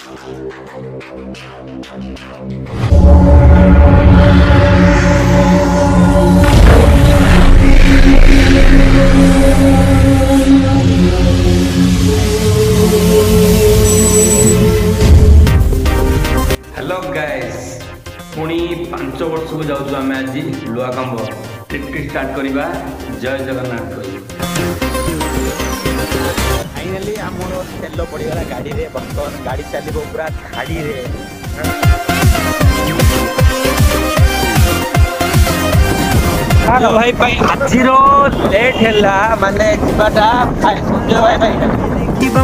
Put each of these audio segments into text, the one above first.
Hello guys पुणी 5 वर्ष को जाऊँ आम आज लुआकंब ट्रिप स्टार्ट करवा जय जगन्नाथ कही फाइनाली आमर तेल पड़गला गाड़ी रे बर्तमान गाड़ी चलो पूरा खाड़ी रे भाई भाई आज लेट है माने संजय भाई भाई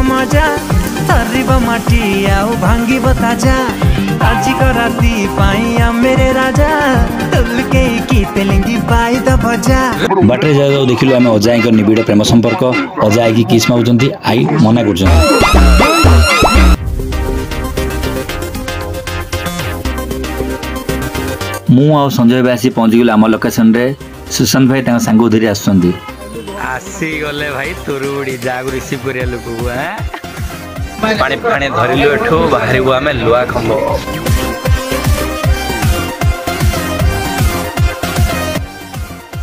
मजा तरिबा माटी आउ भांगिब ताजा आज को राती पाई मेरे राजा तुलके की तेलेंगी पाई द भजा बाटे जाऊ देखिलु आमे अजाई को निबिड़ प्रेम संपर्क अजाई की किस माउचंती आई मना करछन मु आ संजय भाई आसी पहुंच गेल आम लोकेशन रे सुशांत भाई तांग संग धरी आसुंदी आसी गले भाई तुरुडी जाग रिसीव करिया लोक पानी पानी धरिलु एठो बाहरगु आमे लुआकंब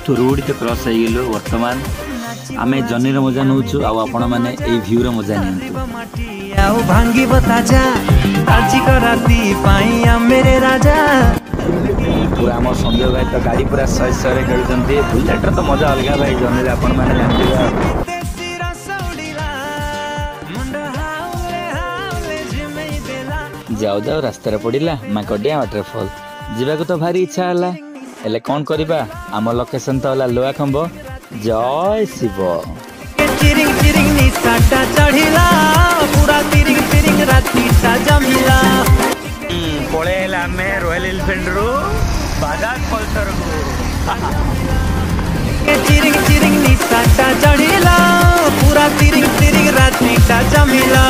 तुरुडी तो क्रॉस हो गेलु वर्तमान आमे जनी रे मजा नउछु आ आपण माने ए व्यू रे मजा नियंतु आउ भांगिब ताजा आज को राती पाई मेरे राजा पूरा आम संजय भाई तो गाड़ी पूरा सही सही खेलुचंती बुलेट तो मजा अलग भाई जनी रे आपण माने जानथिबा जाओ जाओ रास्ता पड़ा माकडिया वाटरफॉल जावाक तो भारी इच्छा है हेले कौन करबा आम लोकेशन तो होला लुआकंब जय शिव चिरिंग चिरिंग निसाटा चढ़िला पूरा तिरिंग तिरिंग रातीटा जमिला पळेला आमे रॉयल एलिफेंट रो बाजाज पल्सर को चिरिंग चिरिंग निसाटा चढ़िला पूरा तिरिंग तिरिंग रातीटा जमिला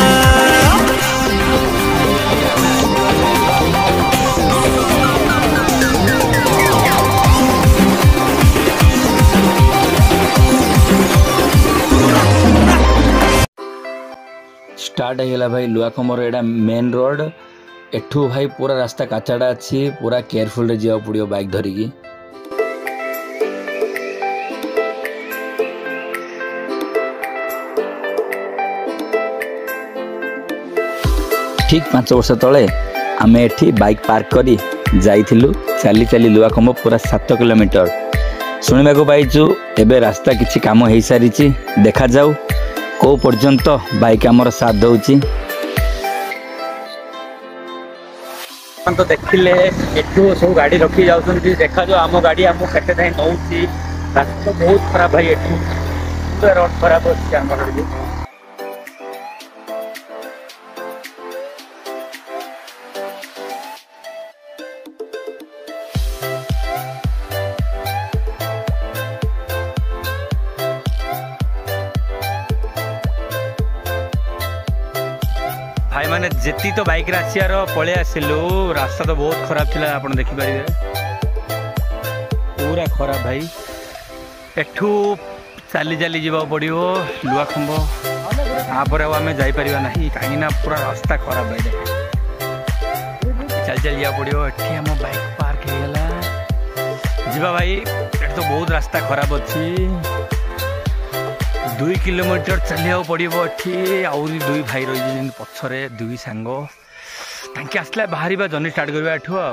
स्टार्ट होगा भाई लुआकंबर एटा मेन रोड एठू भाई पूरा रास्ता काचाड़ा अच्छी पूरा केयरफुल रे जाओ पड़ियो बाइक धरिकी ठीक 5 वर्ष तले आमे एठी बाइक पार्क करी जाइथिलु चली चली लुआकंब पूरा 7 किलोमीटर सुनिबा को पाइछु एबे रास्ता किछि काम हेई सारिछि देखा जाऊ को पर्यंत बाइक आमर साथ दउछि तो देखिले एठू सब गाड़ी रखी जाउछन्ती देखा जो आम गाड़ी आम केते थाई नउछि रास्ता बहुत खराब भाई एठू पूरा रोड खराब अछि हमर गाड़ी भाई माने जेती तो बाइक रे आसियार पळे आसिलु रास्ता तो बहुत खराब थिला आपण देखि पारिबे पूरा खराब भाई एठू चाली चाली जीवा पड़िबो लुआकंब आपर आमे जाई परिबा नाही काहे ना पूरा रास्ता खराब भाई चल चल जा पड़िबो एठी हम बाइक पार्क हे गेला जीवा भाई एठ तो बहुत रास्ता खराब अछि 2 किलोमीटर चलिया पड़ो एठी आउरी 2 भाई रही पछरे 2 सांग तांके आसला बाहरी जर्नी स्टार्ट करवा एठू आ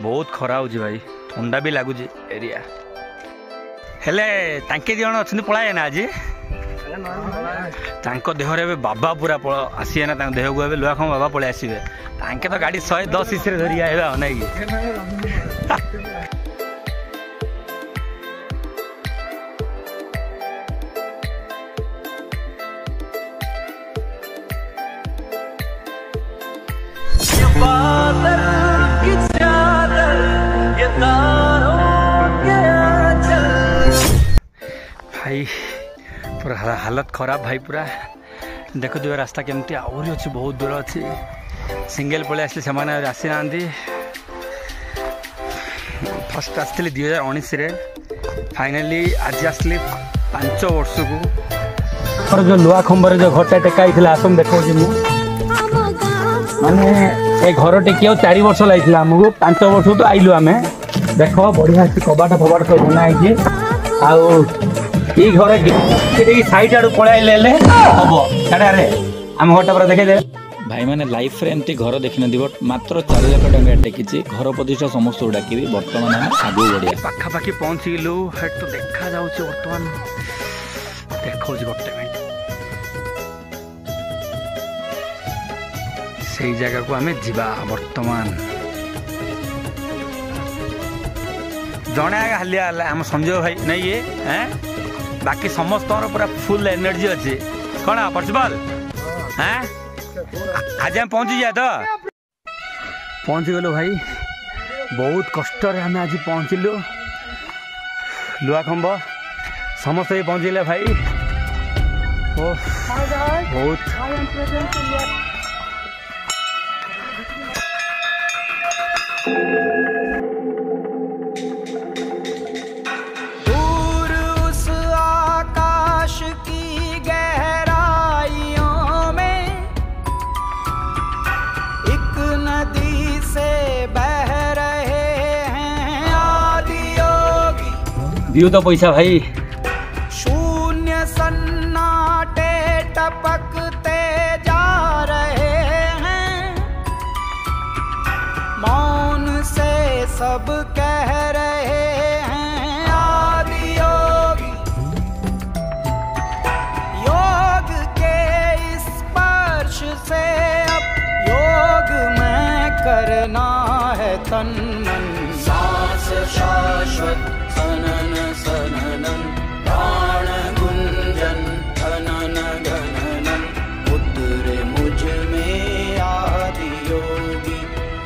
बहुत खरा हो भाई ठंडा भी लगुच एरिया हेले तांके जन अच्छे पलाए ना आज तांको देहरे बाबा पूरा आसीए ना देह को लुआकंब बाबा पलि आसवे तांके तो गाड़ी 110 इसी धरी आए नाई भाई पूरा हालत खराब भाई पूरा देखो जो रास्ता केमती आहरी अच्छी बहुत दूर अच्छी सिंगल पलि आसले से आसी ना फर्स्ट आसली 2019 फाइनाली आज आसली 5 वर्ष को जो लुआकंबर जो घटा टेका आसम देखो माने ए घर टेकी 4 वर्ष लगे आमको 5 वर्ष तो आइलु आम देख बढ़िया कबाट फबाट सब बना है घर सैड आड़ पलैले हम साड़े आम घर पूरा देखे भाई मैंने लाइफ रे एमती घर देखी न मात्र 4 लाख टंका टेकी घर प्रतिष्ठा समस्त डाकिबी बर्तमान आम आगू बढ़िया पाखापाखि पहुँचलु हेट तो देखा जाऊँ बर्तमान देखा गोटे मिनट से जगह को आम जा बर्तमान जड़े आगे हालिया आम संजय भाई नहीं ये बाकी समस्त पूरा फुल एनर्जी अच्छे कौन पॉसिबल हैं आज हम पहुंची जाए तो पहुंची गलु भाई बहुत कष्ट आम आज पहुँचलु लुआखंब समस्त भी पहुँचले भाई बहुत दूर उस आकाश की गहराइयों में एक नदी से बह रहे हैं आदि योगी दियो तो पैसा भाई शून्य सन्नाटे टपकते जा रहे हैं मौन से सब कह रहे हैं आदि योगी योग के स्पर्श से अब योग में करना है तन मन सांस शाश्वत सनन सननन प्राण गुंजन धनन गणनन उतरे मुझ में आदि योगी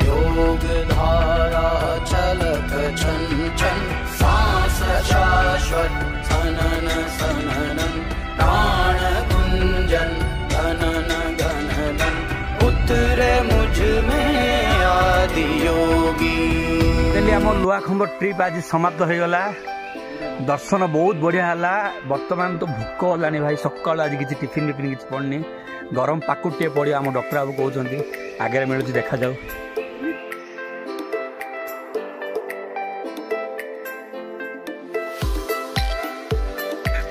योग धारा छलक छन छन सांस शाश्वत सनन सननन प्राण गुंजन धनन गणनन उतरे मुझ में आदि योगी आम लुआखंब ट्रिप आज समाप्त हो गला दर्शन बहुत बढ़िया है बर्तमान तो भूक होलानी भाई सका आज किसी टिफिन विफिन किसी पड़नी गरम पाकुटे पड़े आम डॉक्टर बाबू कहते आगे मिलूँ देखा जाऊ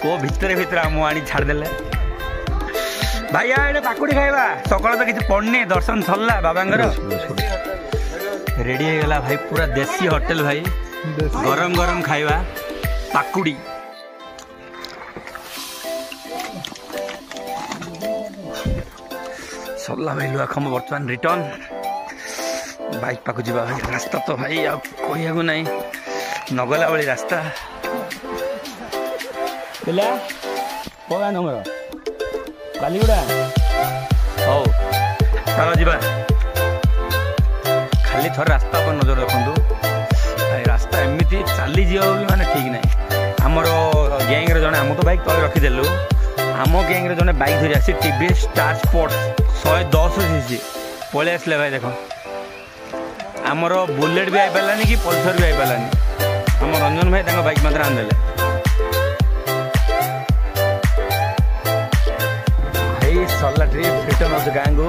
को भितर भितर आम आनी छाड़देले भाई ये पाकुड़ी खाइबा सकाल तो किसी पड़नी दर्शन सरला बाबांगर रेडी हो गला भाई पूरा देसी होटल भाई गरम गरम खाइबा पाकुड़ी सरला भाई लुआखंब बर्तमान रिटर्न बाइक पाक जा भाई रास्ता तो भाई अब कहू ना नगला भाई रास्ता पिला क्या नंबर कालीगुड़ा हौ चलो जी खाली थोड़ा रास्ता पर नजर रखु रास्ता एमती चली जी माने ठीक ना आमर गैंग जड़े आम तो बाइक तले रखीदेलु आम गैंग जड़े बाइक धरी आसी टीवीएस स्टार स्पोर्ट्स 110 सीसी पलि आसले भाई देख आमर बुलेट भी आई पारानी कि पल्सर भी आई पारानी आम रंजन भाई बाइक मात्र आनदेले भाई सरला ट्रिप रिटर्न हो गाँ को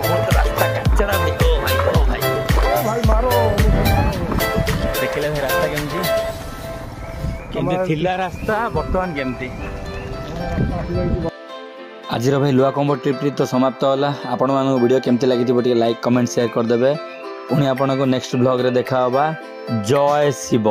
बहुत रास्ता कचरा भाई देखिले भाई रास्ता केमती थिला रास्ता बर्तमान केमती आज भाई लुआखंब ट्रिप तो समाप्त होला आपण मानक वीडियो केमती लगी लाइक कमेंट शेयर करदे पुणी आपण को नेक्स्ट ब्लॉग रे देखा होबा जय शिव।